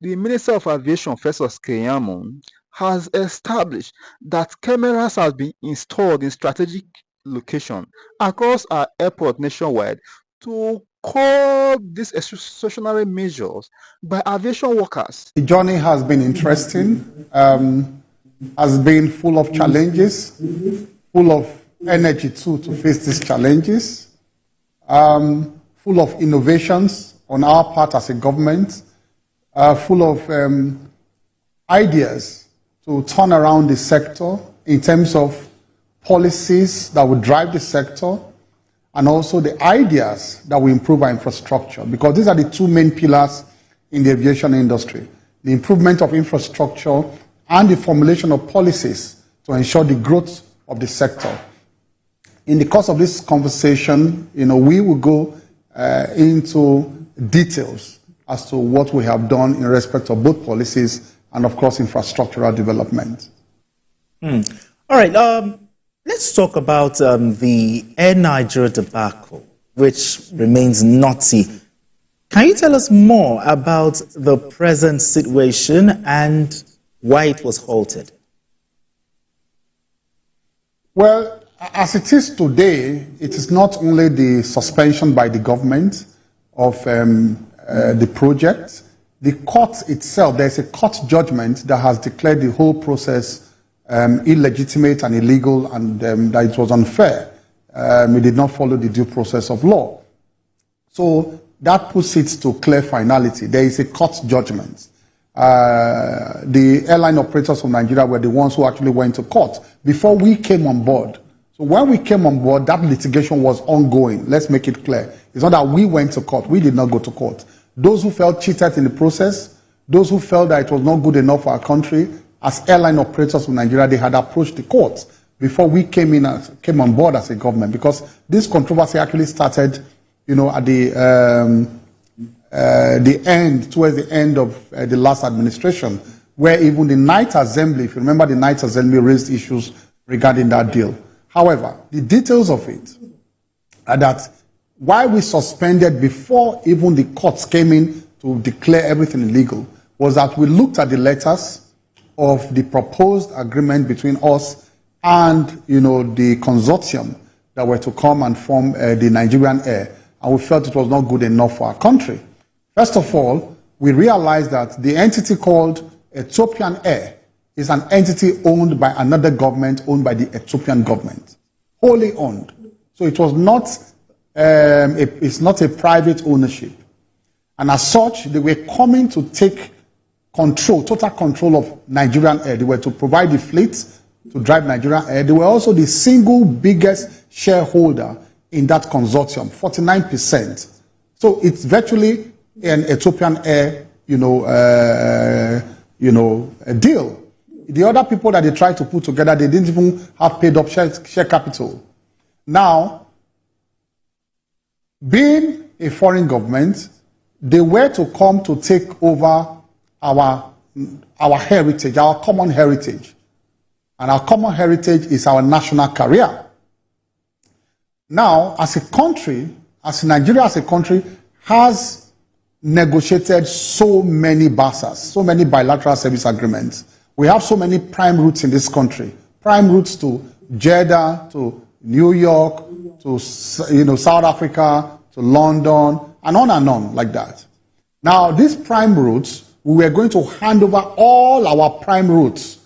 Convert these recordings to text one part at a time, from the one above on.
the Minister of Aviation, Festus Keyamu, has established that cameras have been installed in strategic locations across our airport nationwide to curb these extraordinary measures by aviation workers. The journey has been interesting, has been full of challenges, full of energy too to face these challenges, full of innovations on our part as a government, full of ideas to turn around the sector in terms of policies that would drive the sector and also the ideas that will improve our infrastructure, because these are the two main pillars in the aviation industry: the improvement of infrastructure and the formulation of policies to ensure the growth of the sector. In the course of this conversation, we will go into details as to what we have done in respect of both policies and, of course, infrastructural development. All right. Let's talk about the Air Nigeria debacle, which remains knotty. Can you tell us more about the present situation and why it was halted? Well, as it is today, it is not only the suspension by the government of the project. The court itself, there's a court judgment that has declared the whole process illegitimate and illegal, and that it was unfair. It did not follow the due process of law. So that puts it to clear finality. There is a court judgment. The airline operators of Nigeria were the ones who actually went to court before we came on board. So when we came on board, that litigation was ongoing. Let's make it clear. It's not that we went to court. We did not go to court. Those who felt cheated in the process, those who felt that it was not good enough for our country, as airline operators of Nigeria, they had approached the courts before we came on board as a government, because this controversy actually started, at the end, towards the end of the last administration, where even the Night Assembly, if you remember, the Night Assembly raised issues regarding that deal. However, the details of it are that why we suspended before even the courts came in to declare everything illegal was that we looked at the letters of the proposed agreement between us and, the consortium that were to come and form the Nigerian Air, and we felt it was not good enough for our country. First of all, we realized that the entity called Ethiopian Air is an entity owned by another government, owned by the Ethiopian government, wholly owned. So it was not, it's not a private ownership. And as such, they were coming to take control, total control of Nigerian Air. They were to provide the fleet to drive Nigerian Air. They were also the single biggest shareholder in that consortium, 49%. So it's virtually an Ethiopian Air, a deal. The other people that they tried to put together, they didn't even have paid up share capital. Now, being a foreign government, they were to come to take over our heritage, our common heritage. And our common heritage is our national carrier. Now, as a country, as Nigeria as a country, has negotiated so many BASAs, so many bilateral service agreements. We have so many prime routes in this country. Prime routes to Jeddah, to New York, to South Africa, to London, and on like that. Now, these prime routes, we were going to hand over all our prime routes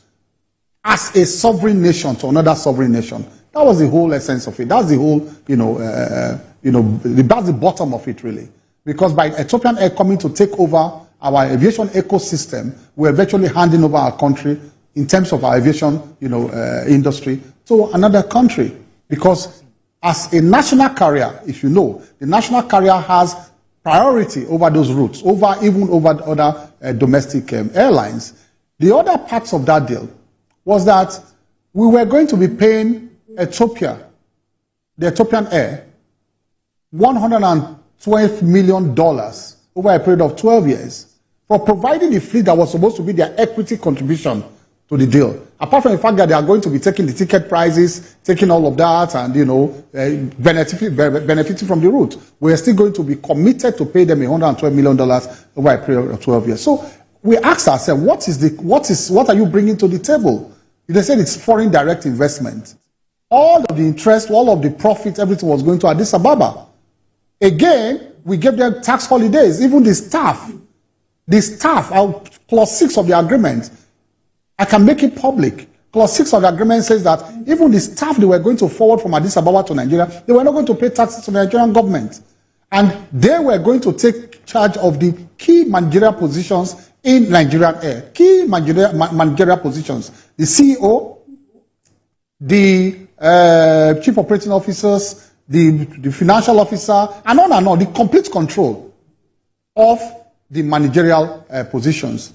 as a sovereign nation to another sovereign nation. That was the whole essence of it. That's the whole, that's the bottom of it, really. Because by Ethiopian Air coming to take over our aviation ecosystem, we're virtually handing over our country in terms of our aviation, industry to another country. Because as a national carrier, if you know, the national carrier has priority over those routes, even over other domestic airlines. The other parts of that deal was that we were going to be paying Ethiopia, the Ethiopian Air, $112 million over a period of 12 years for providing the fleet that was supposed to be their equity contribution to the deal. Apart from the fact that they are going to be taking the ticket prices, taking all of that, and benefiting from the route, we are still going to be committed to pay them $112 million over a period of 12 years. So we asked ourselves, what are you bringing to the table? They said it's foreign direct investment. All of the interest, all of the profit, everything was going to Addis Ababa. Again, we gave them tax holidays. Even the staff, clause 6 of the agreement, I can make it public. Clause 6 of the agreement says that even the staff they were going to forward from Addis Ababa to Nigeria, they were not going to pay taxes to the Nigerian government. And they were going to take charge of the key managerial positions in Nigerian Air. Key managerial positions. The CEO, the chief operating officers, the financial officer, and on, the complete control of the managerial positions.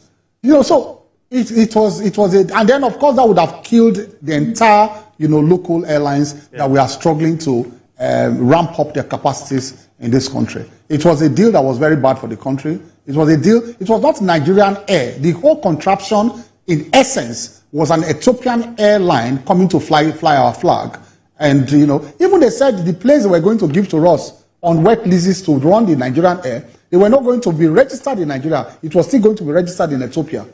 So it was and then of course that would have killed the entire, local airlines that we are struggling to ramp up their capacities in this country. It was a deal that was very bad for the country. It was a deal, it was not Nigerian Air. The whole contraption, in essence, was an Ethiopian airline coming to fly our flag. And, even they said the planes they were going to give to us on wet leases to run the Nigerian Air, they were not going to be registered in Nigeria. It was still going to be registered in Ethiopia.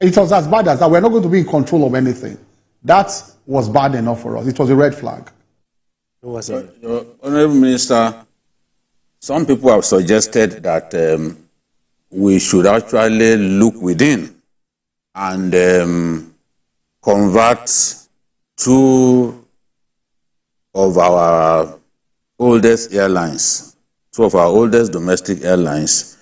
It was as bad as that. We're not going to be in control of anything. That was bad enough for us. It was a red flag. Honorable Minister, some people have suggested that we should actually look within and convert two of our oldest airlines, two of our oldest domestic airlines,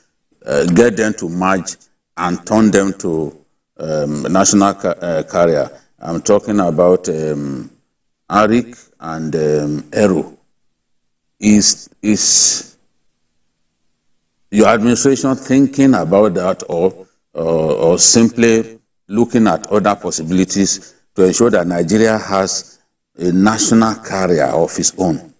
get them to merge and turn them to national carrier. I'm talking about ARIC and Aero. Is your administration thinking about that, or simply looking at other possibilities to ensure that Nigeria has a national carrier of its own?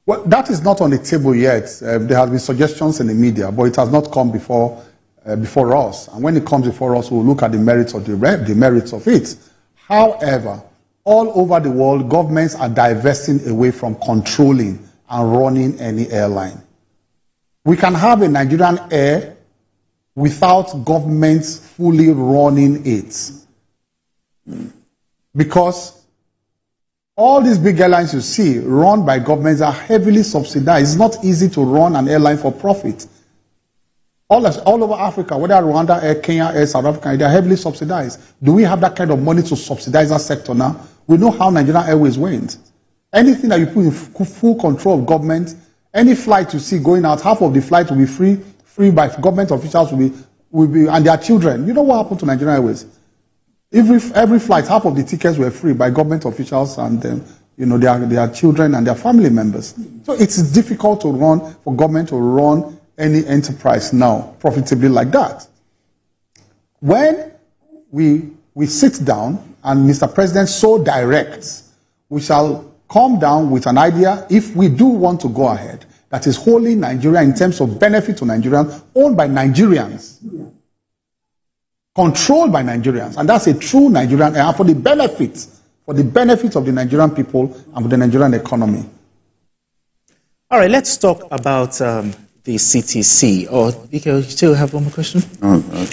Well, that is not on the table yet. There have been suggestions in the media, but it has not come before us. And when it comes before us, we'll look at the merits of the merits of it. However, all over the world, governments are divesting away from controlling and running any airline. We can have a Nigerian Air without governments fully running it. Because all these big airlines you see run by governments are heavily subsidized. It's not easy to run an airline for profit. All over Africa, whether Rwanda Air, Kenya Air, South Africa, they are heavily subsidized. Do we have that kind of money to subsidize that sector now? We know how Nigerian Airways went. Anything that you put in full control of government, any flight you see going out, half of the flight will be free by government officials will be and their children. You know what happened to Nigerian Airways? Every flight, half of the tickets were free by government officials and their children and their family members. So it's difficult for government to run any enterprise now profitably like that. When we sit down and Mr. President so directs, we shall come down with an idea, if we do want to go ahead, that is wholly Nigeria in terms of benefit to Nigerians, owned by Nigerians, controlled by Nigerians, and that's a true Nigerian air for the benefit of the Nigerian people and for the Nigerian economy. All right, let's talk about the CTC. Or you still have one more question?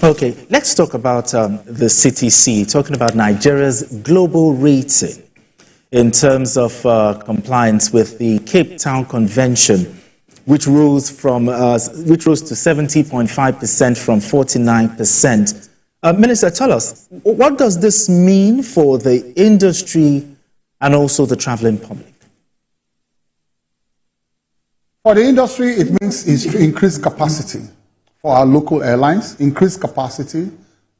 Okay, let's talk about the CTC, talking about Nigeria's global rating in terms of compliance with the Cape Town Convention, which rose to 70.5% from 49%. Minister, tell us, what does this mean for the industry and also the traveling public? For the industry, it means increased capacity for our local airlines, increased capacity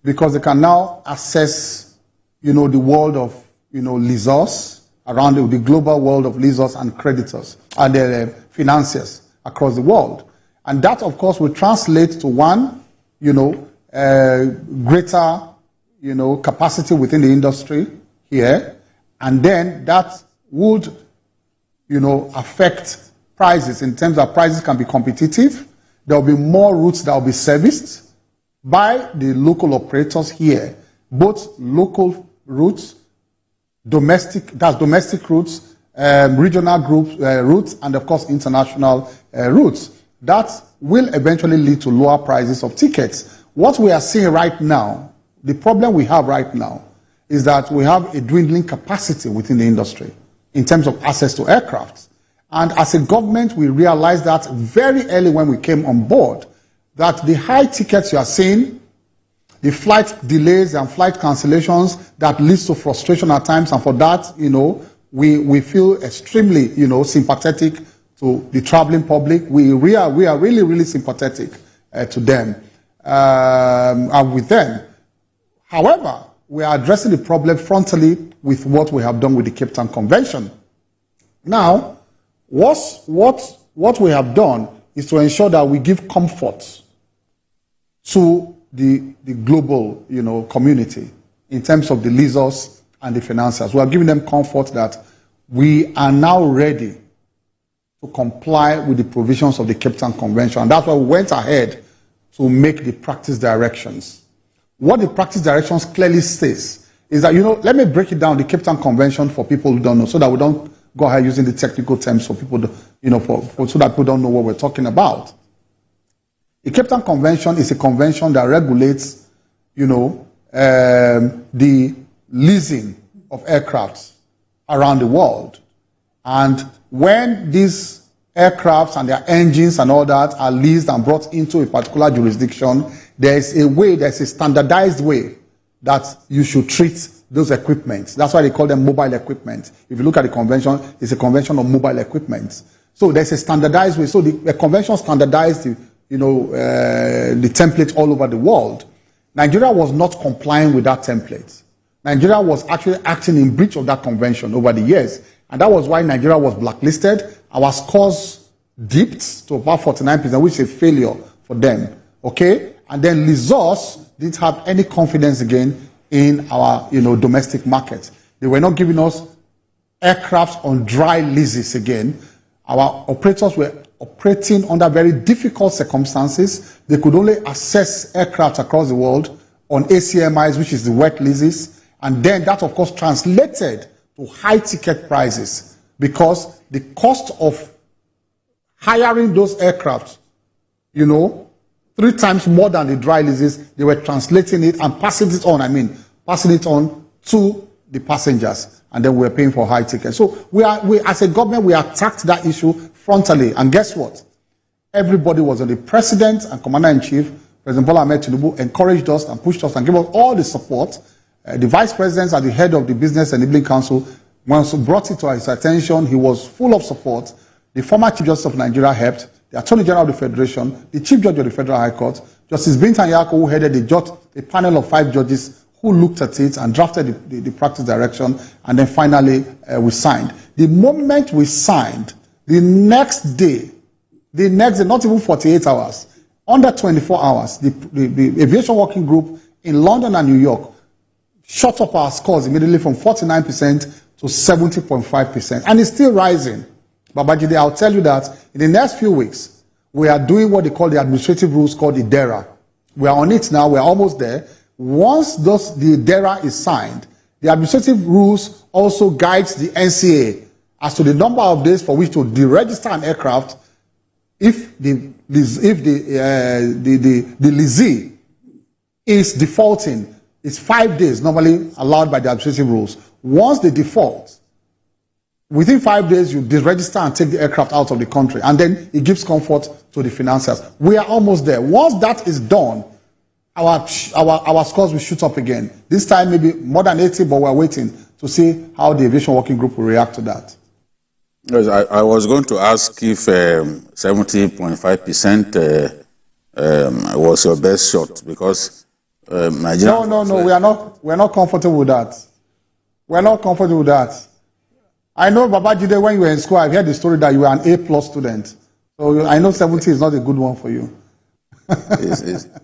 because they can now access, the world of, lessors around the global world of lessors and creditors and their financiers across the world. And that, of course, will translate to one, greater, capacity within the industry here. And then that would, affect prices in terms of prices can be competitive. There will be more routes that will be serviced by the local operators here, both local routes, domestic routes, regional routes, and of course international routes. that will eventually lead to lower prices of tickets. What we are seeing right now, the problem we have right now, is that we have a dwindling capacity within the industry in terms of access to aircraft. And as a government, we realized that very early when we came on board, that the high tickets you are seeing, the flight delays and flight cancellations, that leads to frustration at times, and for that, we feel extremely, sympathetic to the traveling public. We are really, really sympathetic to them and with them. However, we are addressing the problem frontally with what we have done with the Cape Town Convention. Now, what we have done is to ensure that we give comfort to the global, community in terms of the leasers and the financiers. We are giving them comfort that we are now ready to comply with the provisions of the Cape Town Convention. And that's why we went ahead to make the practice directions. What the practice directions clearly says is that, let me break it down, the Cape Town Convention, for people who don't know, so that we don't go ahead using the technical terms for people, so that people don't know what we're talking about. The Cape Town Convention is a convention that regulates, the leasing of aircrafts around the world. And when these aircrafts and their engines and all that are leased and brought into a particular jurisdiction, there's a standardized way that you should treat those equipment. That's why they call them mobile equipment. If you look at the convention, it's a convention of mobile equipment. So there's a standardized way. So the convention standardized the template all over the world. Nigeria was not complying with that template. Nigeria was actually acting in breach of that convention over the years. And that was why Nigeria was blacklisted. Our scores dipped to about 49%, which is a failure for them. Okay? And then lessors didn't have any confidence again in our, domestic market. They were not giving us aircrafts on dry leases again. Our operators were operating under very difficult circumstances. They could only access aircraft across the world on ACMIs, which is the wet leases. And then that, of course, translated to high ticket prices because the cost of hiring those aircraft, 3 times more than the dry leases, they were translating it and passing it on to the passengers, and then we were paying for high tickets. So we as a government, we attacked that issue frontally, and guess what? Everybody was on. The President and Commander-in-Chief, President Bola Ahmed Tinubu, encouraged us and pushed us and gave us all the support. The Vice President at the head of the Business Enabling Council, once brought it to his attention, he was full of support. The former Chief Justice of Nigeria helped, the Attorney General of the Federation, the Chief Judge of the Federal High Court, Justice Bintan Yako, who headed a panel of 5 judges who looked at it and drafted the practice direction, and then finally we signed. The moment we signed, the next day, not even 48 hours, under 24 hours, the Aviation Working Group in London and New York shot up our scores immediately from 49% to 70.5%. And it's still rising. Babajide, I'll tell you that in the next few weeks, we are doing what they call the administrative rules called the DERA. We are on it now. We're almost there. Once the DERA is signed, the administrative rules also guides the NCA as to the number of days for which to deregister an aircraft if the lessee is defaulting. It's 5 days normally allowed by the administrative rules. Once they default, within 5 days, you deregister and take the aircraft out of the country. And then it gives comfort to the financiers. We are almost there. Once that is done, our scores will shoot up again. This time maybe more than 80, but we're waiting to see how the Aviation Working Group will react to that. Yes, I was going to ask if 70.5% was your best shot, because Nigeria... No, we're not comfortable with that. We're not comfortable with that. I know, Babajide, when you were in school, I've heard the story that you were an A+ student. So I know 70 is not a good one for you.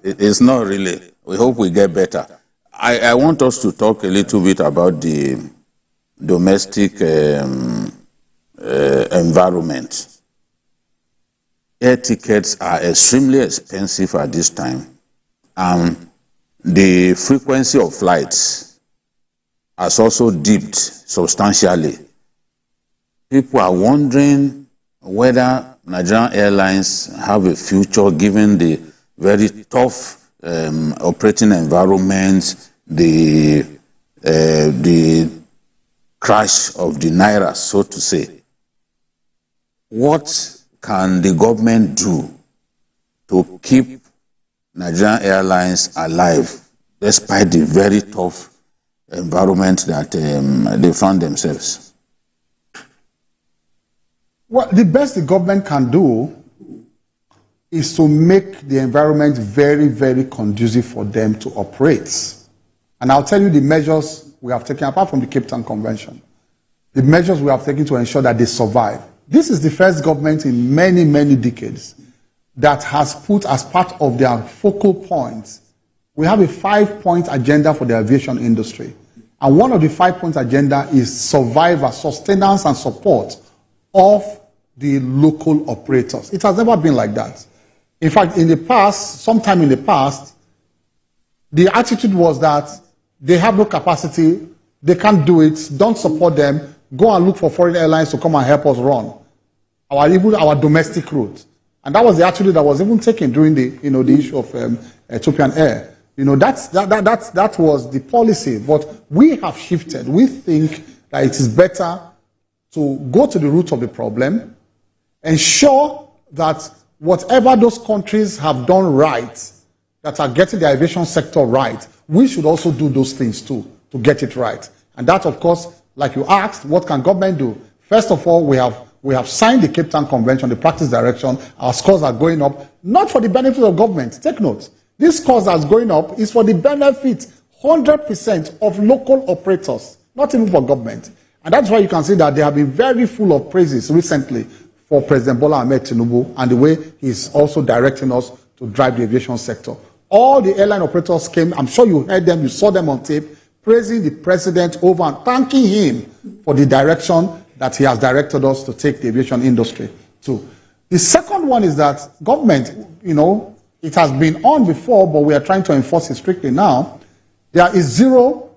It's not really. We hope we get better. I want us to talk a little bit about the domestic environment. Air tickets are extremely expensive at this time, and the frequency of flights has also dipped substantially. People are wondering whether Nigerian Airlines have a future given the very tough operating environment, the crash of the naira, so to say. What can the government do to keep Nigerian Airlines alive despite the very tough environment that they found themselves? Well, the best the government can do is to make the environment very, very conducive for them to operate. And I'll tell you the measures we have taken, apart from the Cape Town Convention, the measures we have taken to ensure that they survive. This is the first government in many, many decades that has put as part of their focal points, we have a 5-point agenda for the aviation industry. And one of the 5-point agenda is survival, sustenance, and support of the local operators. It has never been like that. In fact, in the past, sometime in the past, the attitude was that they have no capacity, they can't do it, don't support them, go and look for foreign airlines to come and help us run even our domestic route. And that was the attitude that was even taken during the issue of Ethiopian Air. That was the policy. But we have shifted. We think that it is better to go to the root of the problem, ensure that whatever those countries have done right, that are getting the aviation sector right, we should also do those things too, to get it right. And that, of course, like you asked, what can government do? First of all, we have signed the Cape Town Convention, the practice direction. Our scores are going up, not for the benefit of government. Take note. This scores that's going up is for the benefit, 100% of local operators, not even for government. And that's why you can see that they have been very full of praises recently for President Bola Ahmed Tinubu and the way he's also directing us to drive the aviation sector. All the airline operators came, I'm sure you heard them, you saw them on tape, praising the president over and thanking him for the direction that he has directed us to take the aviation industry to. The second one is that government, it has been on before, but we are trying to enforce it strictly now. There is zero,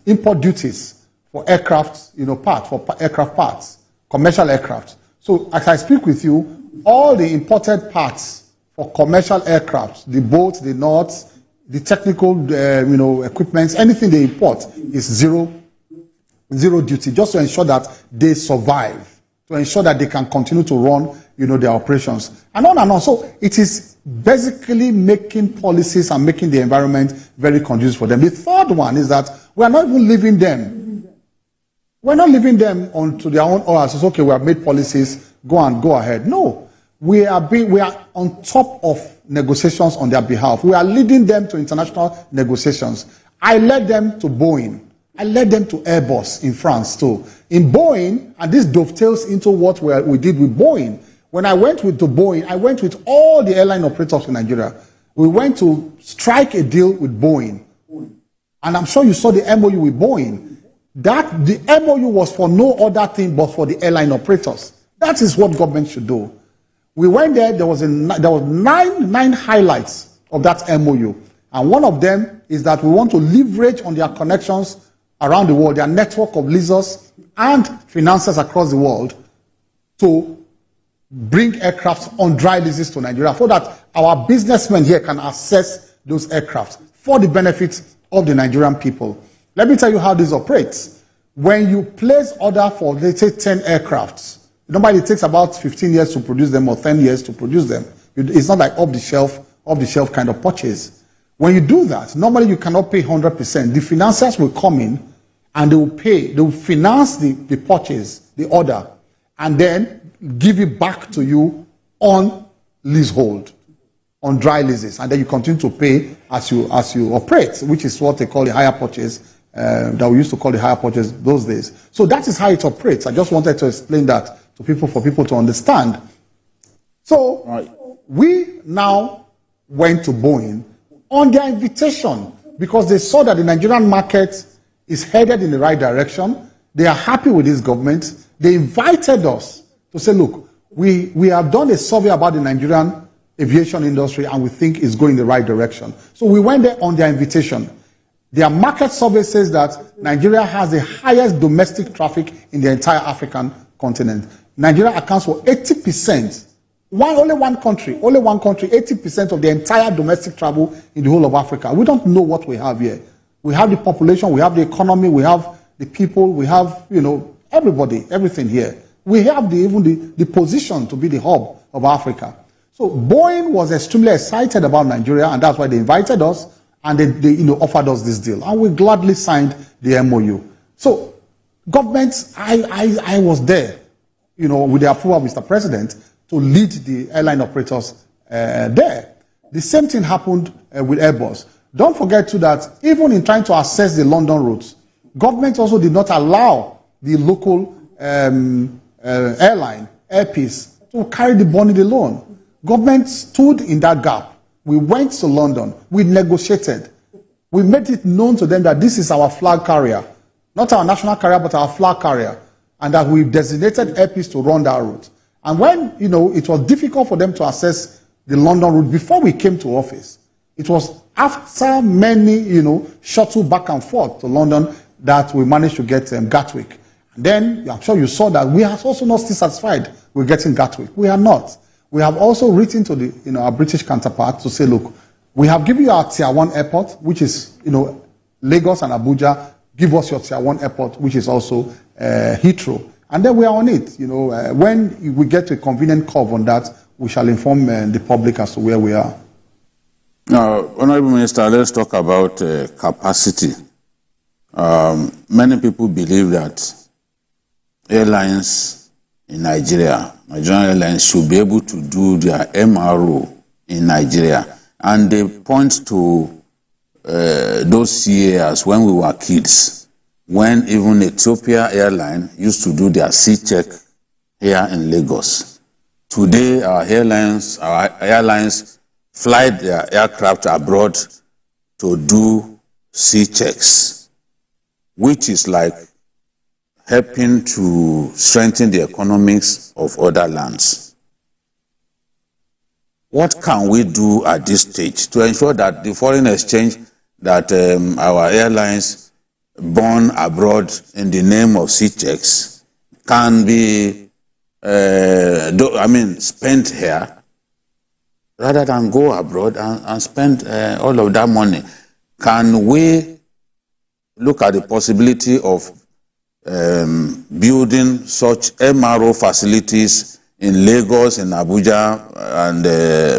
import duties for aircraft, for aircraft parts, commercial aircraft. So as I speak with you, all the imported parts for commercial aircraft, the boats, the knots, the technical, equipments, anything they import is zero duty, just to ensure that they survive, to ensure that they can continue to run, their operations, and on and on. So it is basically making policies and making the environment very conducive for them. The third one is that we are not even leaving them. We're not leaving them onto their own orders. It's okay, we have made policies, go ahead. No, we are on top of negotiations on their behalf. We are leading them to international negotiations. I led them to Boeing. I led them to Airbus in France too. In Boeing, and this dovetails into what we did with Boeing. When I went to Boeing, I went with all the airline operators in Nigeria. We went to strike a deal with Boeing. And I'm sure you saw the MOU with Boeing. The MOU was for no other thing but for the airline operators. That is what government should do. We went there, there was nine highlights of that MOU. And one of them is that we want to leverage on their connections around the world, their network of leasers and financiers across the world to bring aircraft on dry leases to Nigeria so that our businessmen here can access those aircraft for the benefit of the Nigerian people. Let me tell you how this operates. When you place order for, let's say, 10 aircrafts, normally it takes about 15 years to produce them or 10 years to produce them. It's not like off-the-shelf kind of purchase. When you do that, normally you cannot pay 100%. The financiers will come in and they will finance the purchase, the order, and then give it back to you on leasehold, on dry leases, and then you continue to pay as you operate, which is what they call the hire purchase, that we used to call the hire purchase those days. So that is how it operates. I just wanted to explain that to people, for people to understand. So we now went to Boeing on their invitation because they saw that the Nigerian market is headed in the right direction. They are happy with this government. They invited us to say, look, we have done a survey about the Nigerian aviation industry and we think it's going in the right direction. So we went there on their invitation. Their market survey says that Nigeria has the highest domestic traffic in the entire African continent. Nigeria accounts for 80%. Only one country, 80% of the entire domestic travel in the whole of Africa. We don't know what we have here. We have the population, we have the economy, we have the people, we have, everybody, everything here. We have even the position to be the hub of Africa. So Boeing was extremely excited about Nigeria, and that's why they invited us, and they offered us this deal. And we gladly signed the MOU. So governments, I was there, with the approval of Mr. President, to lead the airline operators there. The same thing happened with Airbus. Don't forget too that even in trying to access the London routes, government also did not allow the local airline, Airpeace, to carry the burden alone. Government stood in that gap. We went to London. We negotiated. We made it known to them that this is our flag carrier. Not our national carrier, but our flag carrier. And that we designated Airpeace to run that route. And when, it was difficult for them to access the London route before we came to office, it was after many, shuttle back and forth to London that we managed to get Gatwick. And then, I'm sure you saw that we are also not still satisfied with getting Gatwick. We are not. We have also written to our British counterpart to say, look, we have given you our Tier 1 airport, which is, Lagos and Abuja. Give us your Tier 1 airport, which is also Heathrow. And then we are on it. When we get to a convenient curve on that, we shall inform the public as to where we are. Now, Honorable Minister, let's talk about capacity. Many people believe that airlines in Nigeria, Nigerian airlines, should be able to do their MRO in Nigeria. And they point to those years when we were kids, when even Ethiopia Airline used to do their C-check here in Lagos. Today, our airlines fly their aircraft abroad to do C-checks, which is like helping to strengthen the economics of other lands. What can we do at this stage to ensure that the foreign exchange that our airlines born abroad in the name of C-checks can be, spent here rather than go abroad and spend all of that money? Can we look at the possibility of building such MRO facilities in Lagos, in Abuja, and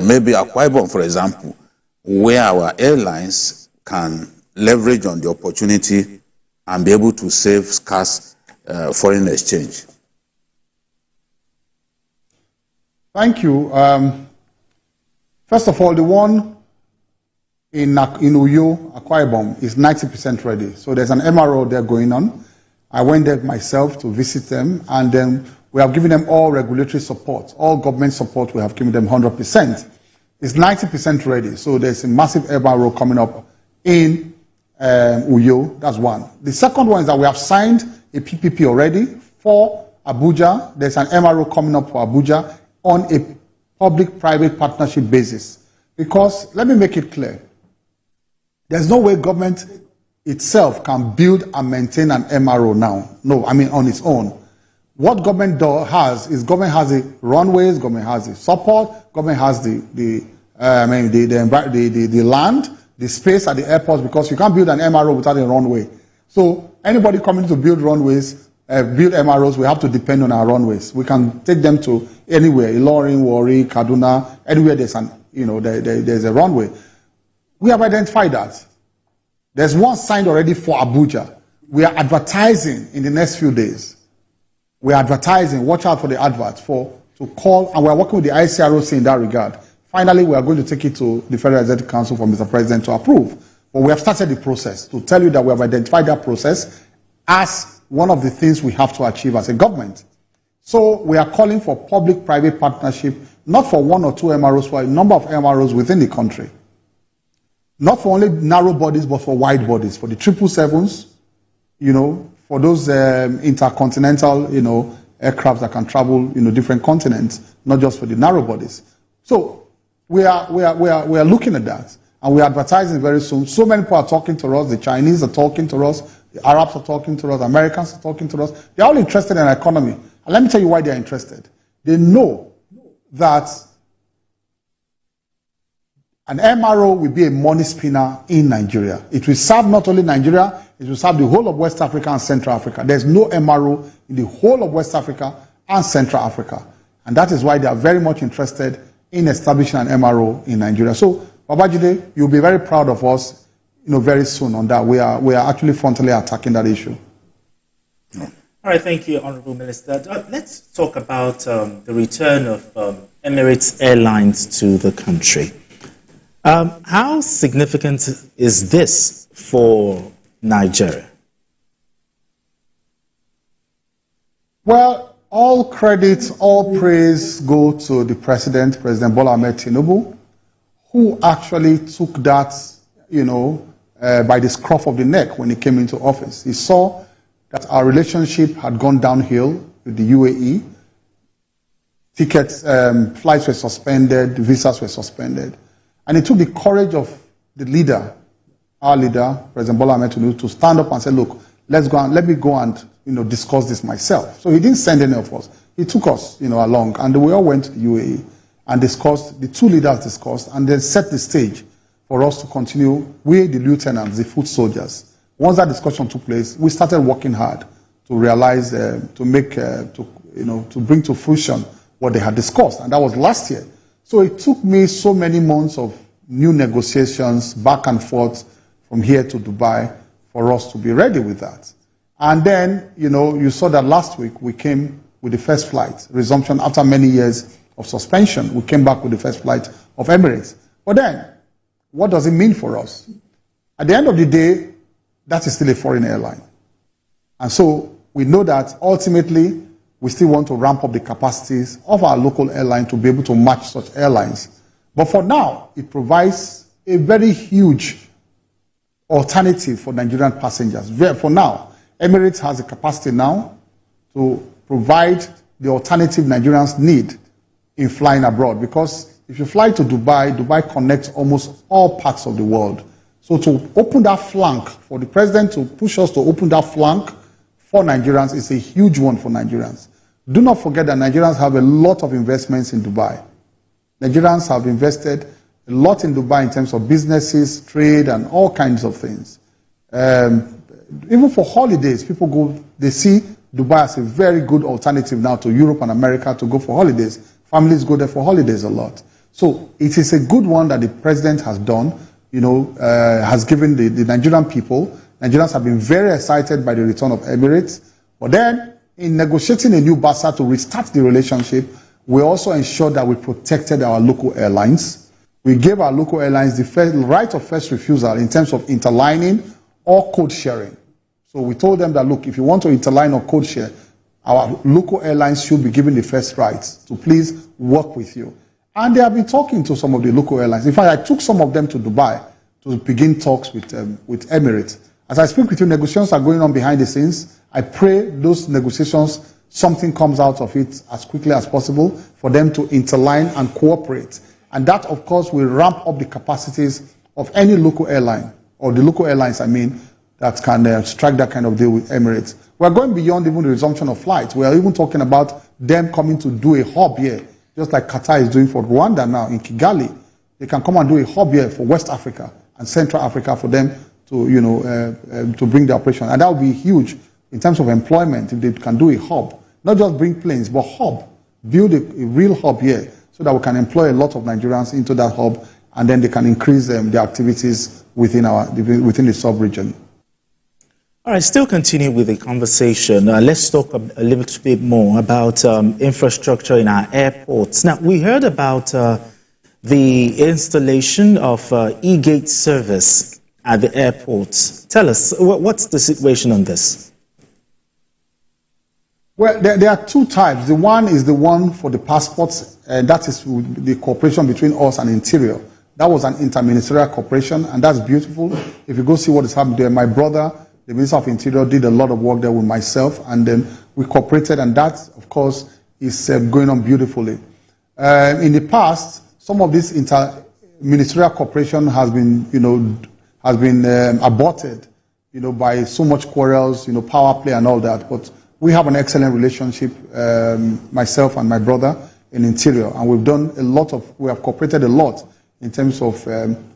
maybe Akwa Ibom, for example, where our airlines can leverage on the opportunity and be able to save scarce foreign exchange? Thank you. First of all, the one in Uyo, Akwa Ibom, is 90% ready. So there's an MRO there going on. I went there myself to visit them, and then we have given them all regulatory support, all government support. We have given them 100%. It's 90% ready. So there's a massive MRO coming up in Uyo. That's one. The second one is that we have signed a PPP already for Abuja. There's an MRO coming up for Abuja on a public-private partnership basis. Because, let me make it clear, there's no way government itself can build and maintain an MRO now. No, on its own. What government has is government has the runways, government has the support, government has the land, the space at the airports, because you can't build an MRO without a runway. So anybody coming to build runways, build MROs, we have to depend on our runways. We can take them to anywhere, Ilorin, Warri, Kaduna, anywhere there's there's a runway. We have identified that. There's one signed already for Abuja. We are advertising in the next few days. We are advertising, watch out for the adverts to call, and we are working with the ICROC in that regard. Finally, we are going to take it to the Federal Executive Council for Mr. President to approve. But we have started the process to tell you that we have identified that process as one of the things we have to achieve as a government. So we are calling for public-private partnership, not for one or two MROs, for a number of MROs within the country. Not for only narrow bodies, but for wide bodies, for the 777s, for those intercontinental, aircraft that can travel, different continents, not just for the narrow bodies. So we are looking at that, and we are advertising very soon. So many people are talking to us. The Chinese are talking to us. The Arabs are talking to us. Americans are talking to us. They're all interested in our economy. And let me tell you why they are interested. They know that an MRO will be a money spinner in Nigeria. It will serve not only Nigeria, it will serve the whole of West Africa and Central Africa. There's no MRO in the whole of West Africa and Central Africa. And that is why they are very much interested in establishing an MRO in Nigeria. So, Babajide, you'll be very proud of us, very soon on that. We are actually frontally attacking that issue. All right, thank you, Honorable Minister. Let's talk about the return of Emirates Airlines to the country. How significant is this for Nigeria? Well, all credit, all praise go to the President Bola Ahmed Tinubu, who actually took that, by the scruff of the neck when he came into office. He saw that our relationship had gone downhill with the UAE. Tickets, flights were suspended, visas were suspended. And he took the courage of the leader, our leader, President Bola Ahmed Tinubu, to stand up and say, look, let me go and discuss this myself. So he didn't send any of us. He took us along, and we all went to the UAE and discussed, the two leaders discussed, and then set the stage for us to continue, we, the lieutenants, the foot soldiers. Once that discussion took place, we started working hard to realize, to bring to fruition what they had discussed, and that was last year. So it took me so many months of new negotiations, back and forth, from here to Dubai, for us to be ready with that. And then, you saw that last week we came with the first flight, resumption after many years of suspension. We came back with the first flight of Emirates. But then, what does it mean for us? At the end of the day, that is still a foreign airline. And so we know that ultimately we still want to ramp up the capacities of our local airline to be able to match such airlines. But for now, it provides a very huge alternative for Nigerian passengers. For now, Emirates has the capacity now to provide the alternative Nigerians need in flying abroad. Because if you fly to Dubai, Dubai connects almost all parts of the world. So to open that flank, for the president to push us to open that flank for Nigerians is a huge one for Nigerians. Do not forget that Nigerians have a lot of investments in Dubai. Nigerians have invested a lot in Dubai in terms of businesses, trade, and all kinds of things. Even for holidays, people go, they see Dubai as a very good alternative now to Europe and America to go for holidays. Families go there for holidays a lot. So it is a good one that the president has done, has given the Nigerian people. Nigerians have been very excited by the return of Emirates. But then, in negotiating a new BASA to restart the relationship, we also ensured that we protected our local airlines. We gave our local airlines the right of first refusal in terms of interlining or code sharing. So we told them that, look, if you want to interline or code share, our local airlines should be given the first rights to please work with you. And they have been talking to some of the local airlines. In fact, I took some of them to Dubai to begin talks with Emirates. As I speak with you, negotiations are going on behind the scenes. I pray those negotiations, something comes out of it as quickly as possible for them to interline and cooperate. And that, of course, will ramp up the capacities of any local airline, or the local airlines, I mean, that can strike that kind of deal with Emirates. We're going beyond even the resumption of flights. We are even talking about them coming to do a hub here, just like Qatar is doing for Rwanda now in Kigali. They can come and do a hub here for West Africa and Central Africa for them to, to bring the operation. And that would be huge in terms of employment if they can do a hub. Not just bring planes, but hub. Build a real hub here so that we can employ a lot of Nigerians into that hub, and then they can increase their activities within the sub-region. All right, still continue with the conversation. Let's talk a little bit more about infrastructure in our airports. Now, we heard about the installation of e-gate service at the airports. Tell us, what's the situation on this? Well, there are two types. The one is the one for the passports, and that is the cooperation between us and Interior. That was an interministerial cooperation, and that's beautiful. If you go see what is happening there, my brother, the Minister of Interior, did a lot of work there with myself, and then we cooperated, and that, of course, is going on beautifully. In the past, some of this interministerial cooperation has been, aborted, by so much quarrels, power play and all that. But We have an excellent relationship, myself and my brother in Interior, and we have cooperated a lot in terms of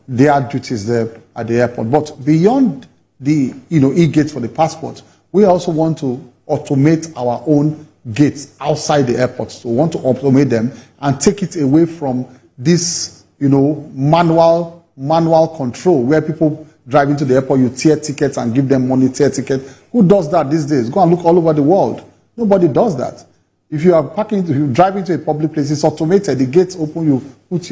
their duties there at the airport. But beyond the e-gates for the passport, we also want to automate our own gates outside the airport. So we want to automate them and take it away from this manual control where people drive into the airport, you tear tickets and give them money, tear tickets. Who does that these days? Go and look all over the world. Nobody does that. If you are if you drive into a public place, it's automated. The gates open, you put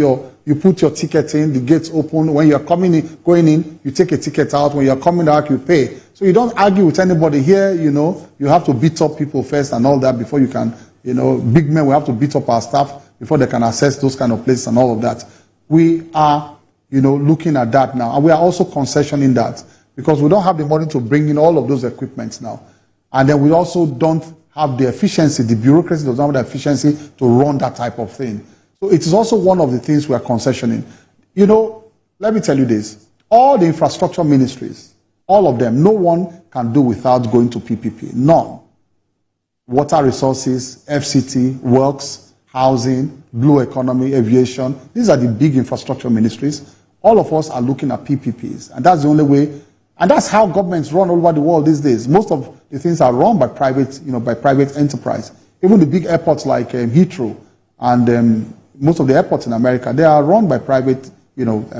your ticket in, the gates open. When you're going in, you take a ticket out. When you're coming out, you pay. So you don't argue with anybody here, you have to beat up people first and all that before you can, big men will have to beat up our staff before they can access those kind of places and all of that. We are, looking at that now. And we are also concessioning that because we don't have the money to bring in all of those equipments now. And then we also don't have the efficiency, the bureaucracy does not have the efficiency to run that type of thing. So it is also one of the things we are concessioning. Let me tell you this. All the infrastructure ministries, all of them, no one can do without going to PPP. None. Water resources, FCT, works, housing, blue economy, aviation. These are the big infrastructure ministries. All of us are looking at PPPs. And that's the only way. And that's how governments run all over the world these days. Most of the things are run by private, by private enterprise. Even the big airports like Heathrow and most of the airports in America, they are run by private,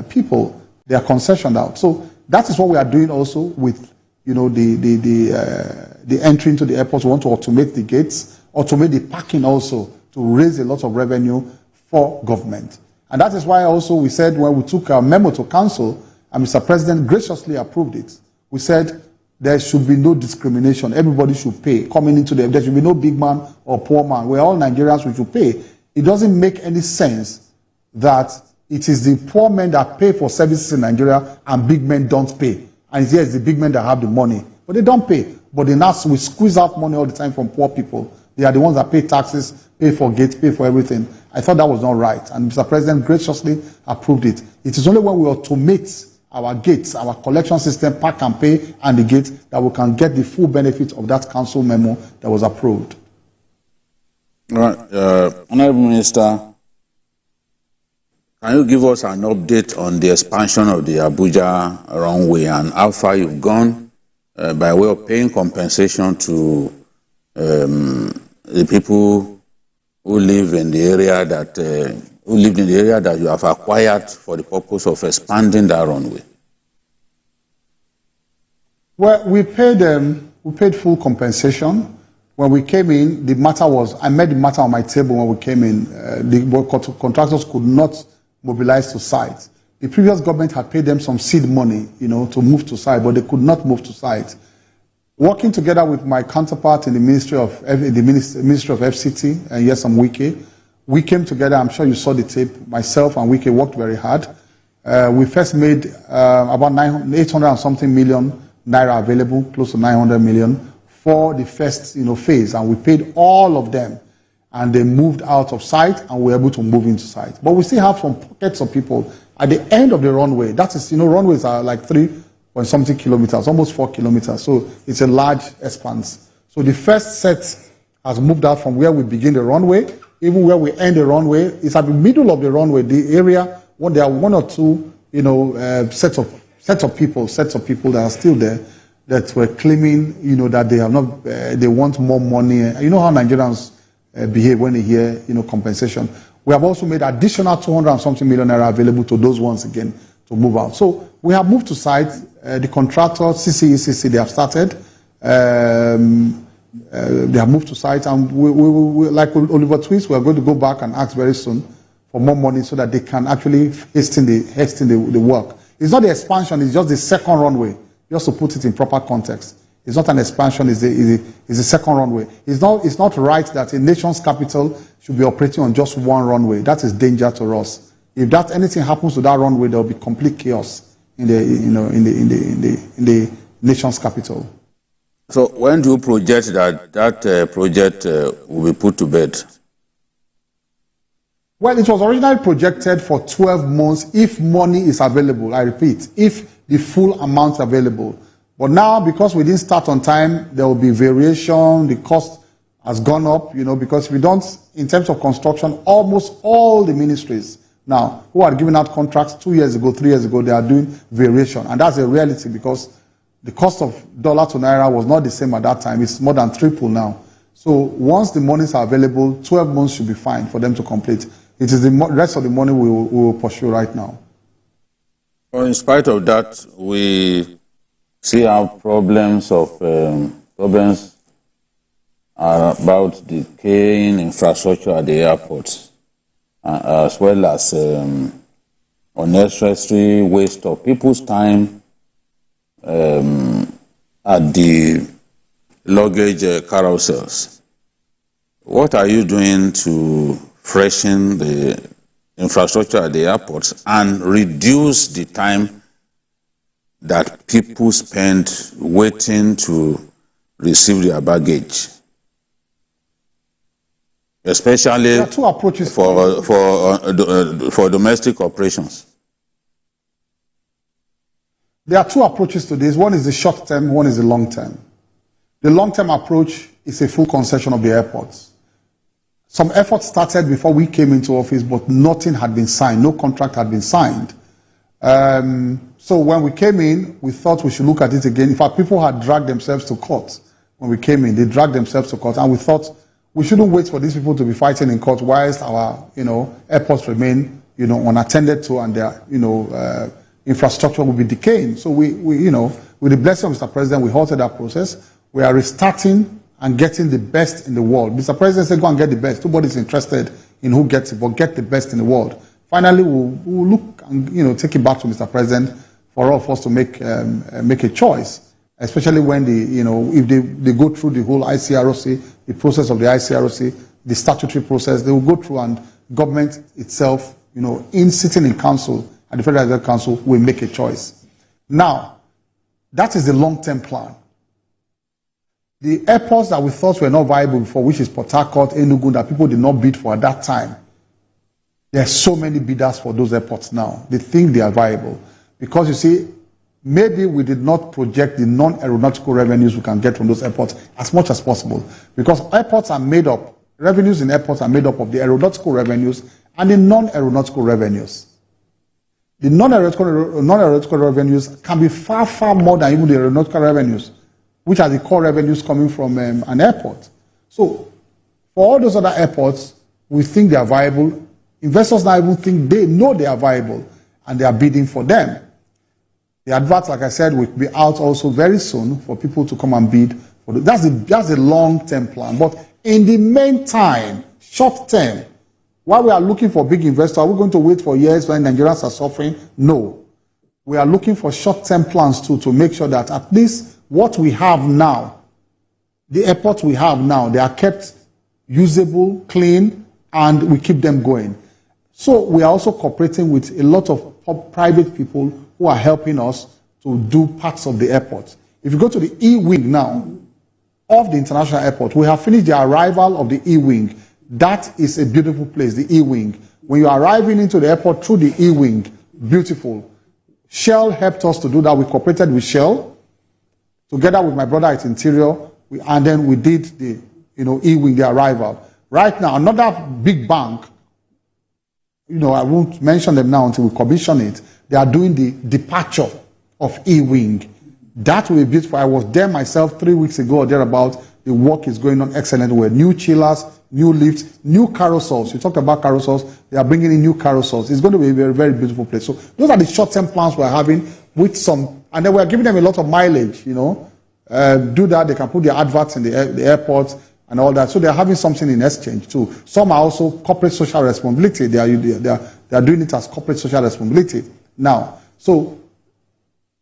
people. They are concessioned out. So that is what we are doing also with, the entry into the airports. We want to automate the gates, automate the parking also to raise a lot of revenue for government. And that is why also we said when we took our memo to council, and Mr. President graciously approved it. We said there should be no discrimination. Everybody should pay. Coming into there should be no big man or poor man. We're all Nigerians, we should pay. It doesn't make any sense that it is the poor men that pay for services in Nigeria and big men don't pay. And yes, the big men that have the money, but they don't pay. But in us, we squeeze out money all the time from poor people. They are the ones that pay taxes, pay for gates, pay for everything. I thought that was not right. And Mr. President graciously approved it. It is only when we automate our gates, our collection system, pack and pay, and the gates, that we can get the full benefit of that council memo that was approved. All right. Honorable Minister, can you give us an update on the expansion of the Abuja runway and how far you've gone by way of paying compensation to the people who live in the area that you have acquired for the purpose of expanding that runway? Well, we paid full compensation. When we came in, I met the matter on my table when we came in. The contractors could not mobilize to site. The previous government had paid them some seed money, to move to site, but they could not move to site. Working together with my counterpart in the Ministry of FCT, Nyesom Wike, we came together. I'm sure you saw the tape. Myself and Wike worked very hard. We first made about 800 and something million naira available, close to 900 million for the first phase, and we paid all of them, and they moved out of sight, and we were able to move into sight. But we still have some pockets of people at the end of the runway. That is, runways are like 3-something kilometers, almost 4 kilometers. So it's a large expanse. So the first set has moved out from where we begin the runway, even where we end the runway. It's at the middle of the runway, the area when there are one or two, sets of people that are still there that were claiming, that they have not, they want more money. You know how Nigerians behave when they hear, compensation. We have also made additional 200 and something million naira available to those ones again to move out. So we have moved to site. The contractor, CCECC, they have started. They have moved to site, and we like Oliver Twist, we are going to go back and ask very soon for more money so that they can actually hasten the work. It's not the expansion, it's just the second runway, just to put it in proper context. It's not an expansion, it's the second runway. It's not right that a nation's capital should be operating on just one runway. That is danger to us. If anything happens to that runway, there will be complete chaos in the nation's capital. So when do you project that project will be put to bed? Well, it was originally projected for 12 months if money is available. I repeat, if the full amount is available. But now, because we didn't start on time, there will be variation. The cost has gone up, because we don't, in terms of construction, almost all the ministries now who are giving out contracts 2 years ago, 3 years ago, they are doing variation. And that's a reality because the cost of dollar to naira was not the same at that time. It's more than triple now. So once the monies are available, 12 months should be fine for them to complete. It is the rest of the money we will pursue right now. Well, in spite of that, we see how problems are about decaying infrastructure at the airports, as well as unnecessary waste of people's time at the luggage carousels. What are you doing to freshen the infrastructure at the airports and reduce the time that people spend waiting to receive their baggage, especially There are two approaches for domestic operations? There are two approaches to this. One is the short term, one is the long term. The long term approach is a full concession of the airports. Some efforts started before we came into office, but nothing had been signed. No contract had been signed. So when we came in, we thought we should look at it again. In fact, people had dragged themselves to court when we came in. They dragged themselves to court, and we thought we shouldn't wait for these people to be fighting in court whilst our, airports remain, unattended to, and their, infrastructure will be decaying. So we, with the blessing of Mr. President, we halted that process. We are restarting and getting the best in the world. Mr. President said, go and get the best. Nobody's interested in who gets it, but get the best in the world. Finally, we'll look and, take it back to Mr. President for all of us to make a choice, especially when if they go through the whole ICROC, the process of the ICROC, the statutory process, they will go through, and government itself, in sitting in council, at the Federal Executive Council, will make a choice. Now, that is the long-term plan. The airports that we thought were not viable before, which is Port Harcourt, Enugu, that people did not bid for at that time, there are so many bidders for those airports now. They think they are viable. Because you see, maybe we did not project the non-aeronautical revenues we can get from those airports as much as possible. Because airports are made up, revenues in airports are made up of the aeronautical revenues and the non-aeronautical revenues. The non-aeronautical revenues can be far, far more than even the aeronautical revenues, which are the core revenues coming from an airport. So, for all those other airports, we think they are viable. Investors now even think they know they are viable, and they are bidding for them. The advert, like I said, will be out also very soon for people to come and bid. That's the long-term plan. But in the meantime, short-term, while we are looking for big investors, are we going to wait for years when Nigerians are suffering? No. We are looking for short-term plans too, to make sure that at least what we have now, the airports we have now, they are kept usable, clean, and we keep them going. So we are also cooperating with a lot of private people who are helping us to do parts of the airport. If you go to the E-Wing now of the international airport, we have finished the arrival of the E-Wing. That is a beautiful place, the E-Wing. When you are arriving into the airport through the E-Wing, beautiful. Shell helped us to do that. We cooperated with Shell, together with my brother at Interior, and then we did the E-Wing, the arrival. Right now, another big bank, I won't mention them now until we commission it, they are doing the departure of E-Wing. That will be beautiful. I was there myself 3 weeks ago or thereabout. The work is going on excellent way. New chillers, new lifts, new carousels. You talked about carousels. They are bringing in new carousels. It's going to be a very, very beautiful place. So those are the short-term plans we're having with some, and then we're giving them a lot of mileage, do that. They can put their adverts in the airports and all that. So they're having something in exchange too. Some are also corporate social responsibility. They are doing it as corporate social responsibility now. So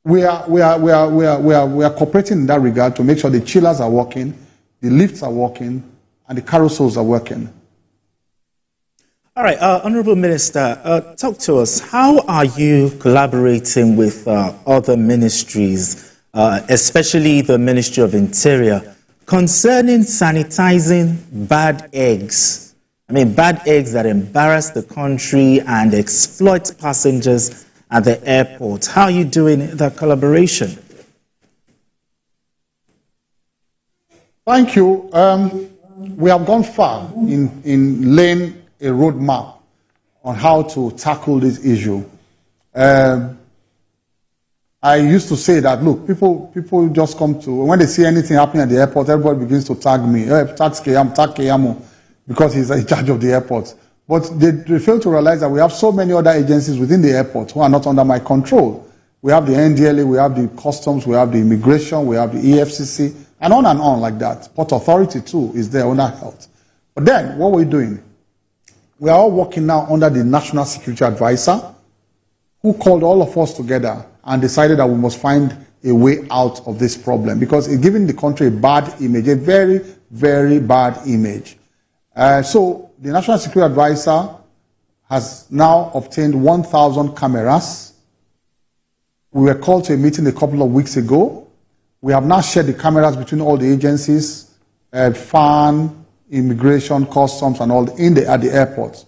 we are cooperating in that regard to make sure the chillers are working, the lifts are working, and the carousels are working. All right, Honorable Minister, talk to us. How are you collaborating with other ministries, especially the Ministry of Interior, concerning sanitizing bad eggs? I mean, bad eggs that embarrass the country and exploit passengers at the airport. How are you doing that collaboration? Thank you. We have gone far in laying a roadmap on how to tackle this issue. I used to say that, look, people just come to, when they see anything happening at the airport, everybody begins to tag me. Tag Keyamu, because he's in charge of the airport. But they fail to realize that we have so many other agencies within the airport who are not under my control. We have the NDLA, we have the customs, we have the immigration, we have the EFCC, and on like that. Port Authority too is there under health. But then, what we're doing, we are all working now under the National Security Advisor, who called all of us together and decided that we must find a way out of this problem, because it's giving the country a bad image, a very, very bad image. So the National Security Advisor has now obtained 1,000 cameras. We were called to a meeting a couple of weeks ago. We have now shared the cameras between all the agencies, FAN, Immigration, Customs, and all at the airport.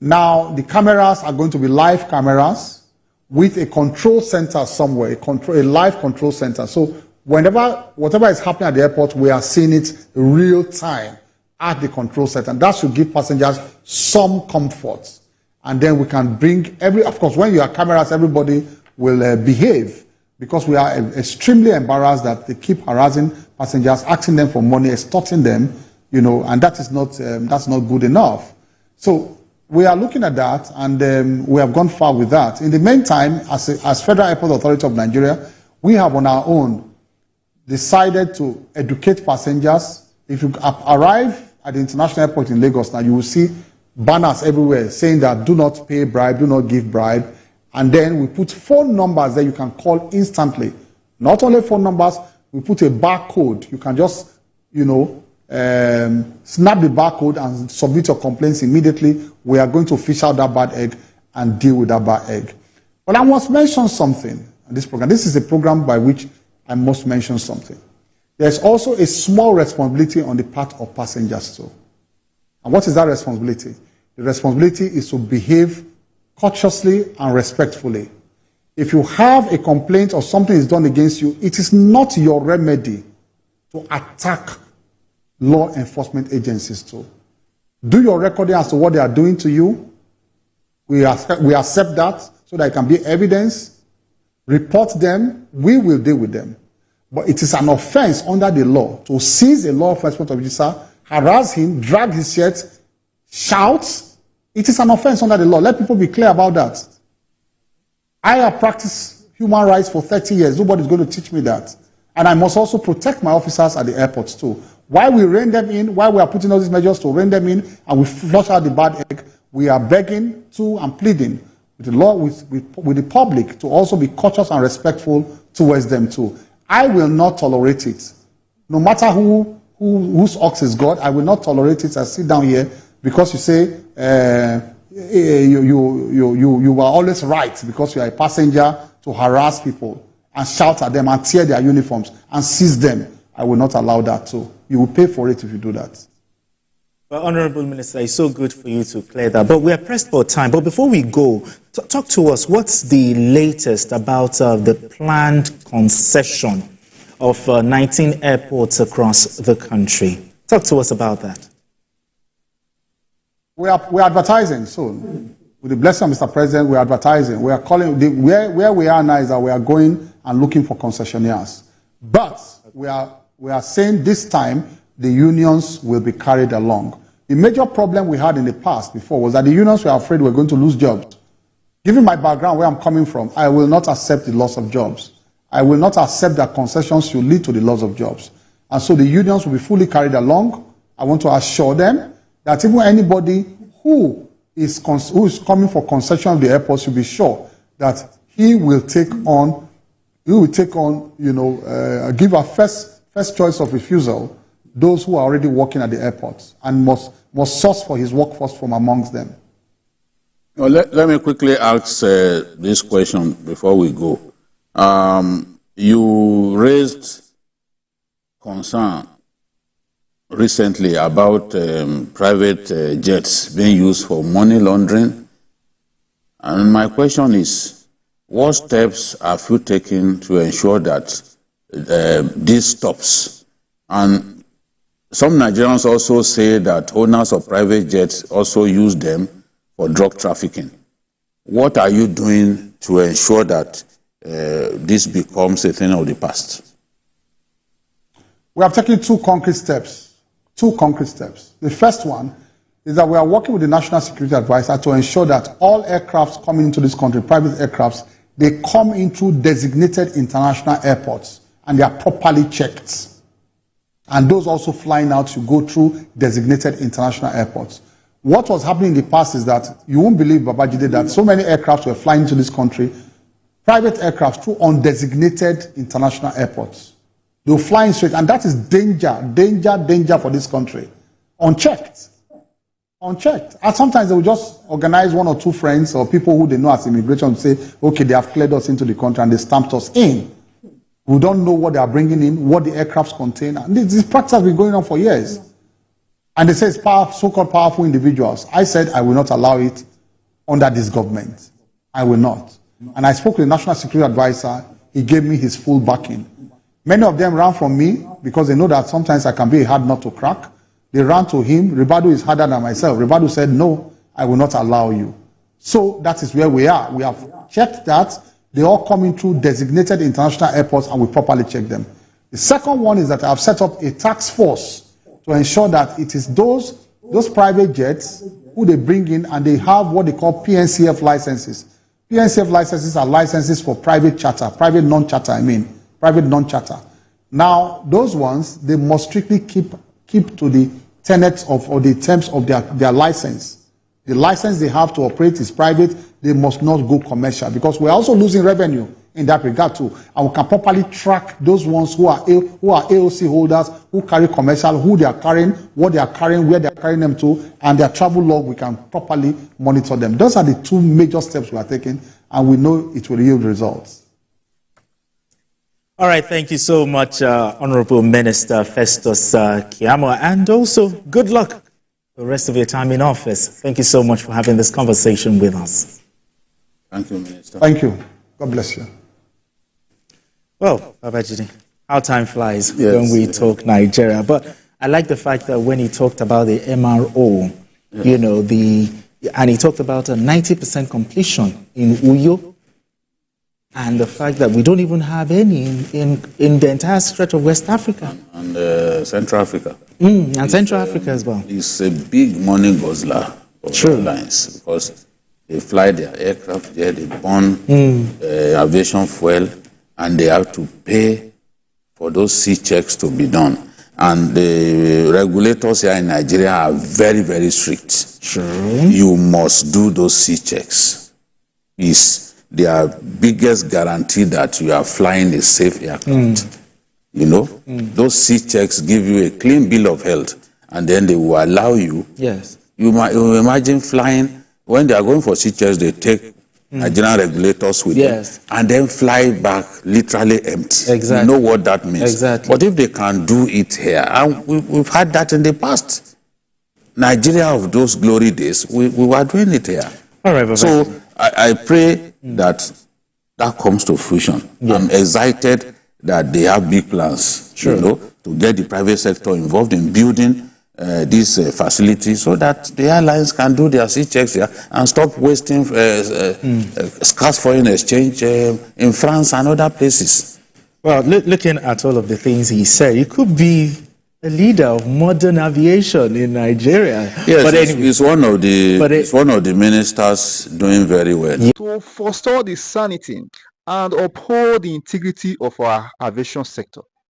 Now, the cameras are going to be live cameras with a control center somewhere, a live control center. So whatever is happening at the airport, we are seeing it real time at the control center. And that should give passengers some comfort. And then we can bring of course, when you have cameras, everybody will behave, because we are extremely embarrassed that they keep harassing passengers, asking them for money, extorting them, and that is that's not good enough. So we are looking at that, and we have gone far with that. In the meantime, as Federal Airport Authority of Nigeria, we have on our own decided to educate passengers. If you arrive at the international airport in Lagos now, you will see banners everywhere saying that do not pay bribe, do not give bribe. And then we put phone numbers that you can call instantly. Not only phone numbers, we put a barcode. You can just, snap the barcode and submit your complaints immediately. We are going to fish out that bad egg and deal with that bad egg. But I must mention something on this program. This is a program by which I must mention something. There's also a small responsibility on the part of passengers too. And what is that responsibility? The responsibility is to behave courteously and respectfully. If you have a complaint or something is done against you, it is not your remedy to attack law enforcement agencies too. Do your recording as to what they are doing to you. We accept that so that it can be evidence. Report them. We will deal with them. But it is an offense under the law to seize a law enforcement officer, harass him, drag his shirt, shout. It is an offense under the law. Let people be clear about that. I have practiced human rights for 30 years. Nobody's going to teach me that. And I must also protect my officers at the airports too. While we rein them in, while we are putting all these measures to rein them in, and we flush out the bad egg, we are begging to and pleading with the law, with the public, to also be cautious and respectful towards them too. I will not tolerate it. No matter whose ox is God, I will not tolerate it. I sit down here because you say you are always right because you are a passenger to harass people and shout at them and tear their uniforms and seize them. I will not allow that too. You will pay for it if you do that. Well, Honorable Minister, it's so good for you to clear that. But we are pressed for time. But before we go, talk to us. What's the latest about the planned concession of 19 airports across the country? Talk to us about that. We are advertising soon. With the blessing of Mr. President, we are advertising. We are calling, where we are now is that we are going and looking for concessionaires. But we are saying this time the unions will be carried along. The major problem we had in the past before was that the unions were afraid we were going to lose jobs. Given my background, where I'm coming from, I will not accept the loss of jobs. I will not accept that concessions should lead to the loss of jobs. And so the unions will be fully carried along. I want to assure them that even anybody who is coming for concession of the airport should be sure that he will take on, give a first choice of refusal those who are already working at the airports and must source for his workforce from amongst them. Well, let me quickly ask this question before we go. You raised concern recently about private jets being used for money laundering. And my question is, what steps have you taken to ensure that this stops? And some Nigerians also say that owners of private jets also use them for drug trafficking. What are you doing to ensure that this becomes a thing of the past? We have taken two concrete steps. The first one is that we are working with the National Security Advisor to ensure that all aircrafts coming into this country, private aircrafts, they come in through designated international airports and they are properly checked. And those also flying out, you go through designated international airports. What was happening in the past is that you won't believe, Babajide, that so many aircrafts were flying into this country, private aircrafts through undesignated international airports. They were flying straight, and that is danger for this country. Unchecked. And sometimes they will just organize one or two friends or people who they know as immigration to say, okay, they have cleared us into the country and they stamped us in. We don't know what they are bringing in, what the aircrafts contain. And this practice has been going on for years. And they say it's so-called powerful individuals. I said I will not allow it under this government. I will not. And I spoke to the National Security Advisor. He gave me his full backing. Many of them ran from me because they know that sometimes I can be a hard nut to crack. They ran to him. Ribadu is harder than myself. Ribadu said, no, I will not allow you. So that is where we are. We have checked that. They all come in through designated international airports and we properly check them. The second one is that I have set up a task force to ensure that it is those private jets who they bring in and they have what they call PNCF licenses. PNCF licenses are licenses for private charter, private non-charter. Now, those ones, they must strictly keep to the tenets of or the terms of their license. The license they have to operate is private. They must not go commercial because we're also losing revenue in that regard too. And we can properly track those ones who are AOC holders, who carry commercial, who they are carrying, what they are carrying, where they are carrying them to, and their travel log, we can properly monitor them. Those are the two major steps we are taking, and we know it will yield results. All right, thank you so much, Honorable Minister Festus Keyamu, and also good luck the rest of your time in office. Thank you so much for having this conversation with us. Thank you, Minister. Thank you. God bless you. Well, Babajide, how time flies when we talk Nigeria. But I like the fact that when he talked about the MRO, you know, and he talked about a 90% completion in Uyo, and the fact that we don't even have any in the entire stretch of West Africa. And Central Africa. And Central Africa as well. It's a big money guzzler of airlines because they fly their aircraft there, they burn aviation fuel, and they have to pay for those C checks to be done. And the regulators here in Nigeria are very, very strict. You must do those C checks. It's their biggest guarantee that you are flying a safe aircraft. You know, those C checks give you a clean bill of health, and then they will allow you. Yes. You imagine flying, when they are going for C checks, they take Nigerian regulators with them, and then fly back literally empty. Exactly. You know what that means. Exactly. But if they can do it here, and we've had that in the past, Nigeria of those glory days, we were doing it here. All right, so I pray that comes to fruition. I'm excited that they have big plans, you know, to get the private sector involved in building these facilities so that the airlines can do their C checks here and stop wasting scarce foreign exchange in France and other places. Well, looking at all of the things he said, he could be a leader of modern aviation in Nigeria. Yes, but anyway, it's one of the ministers doing very well. To forestall the sanity and uphold the integrity of our aviation sector,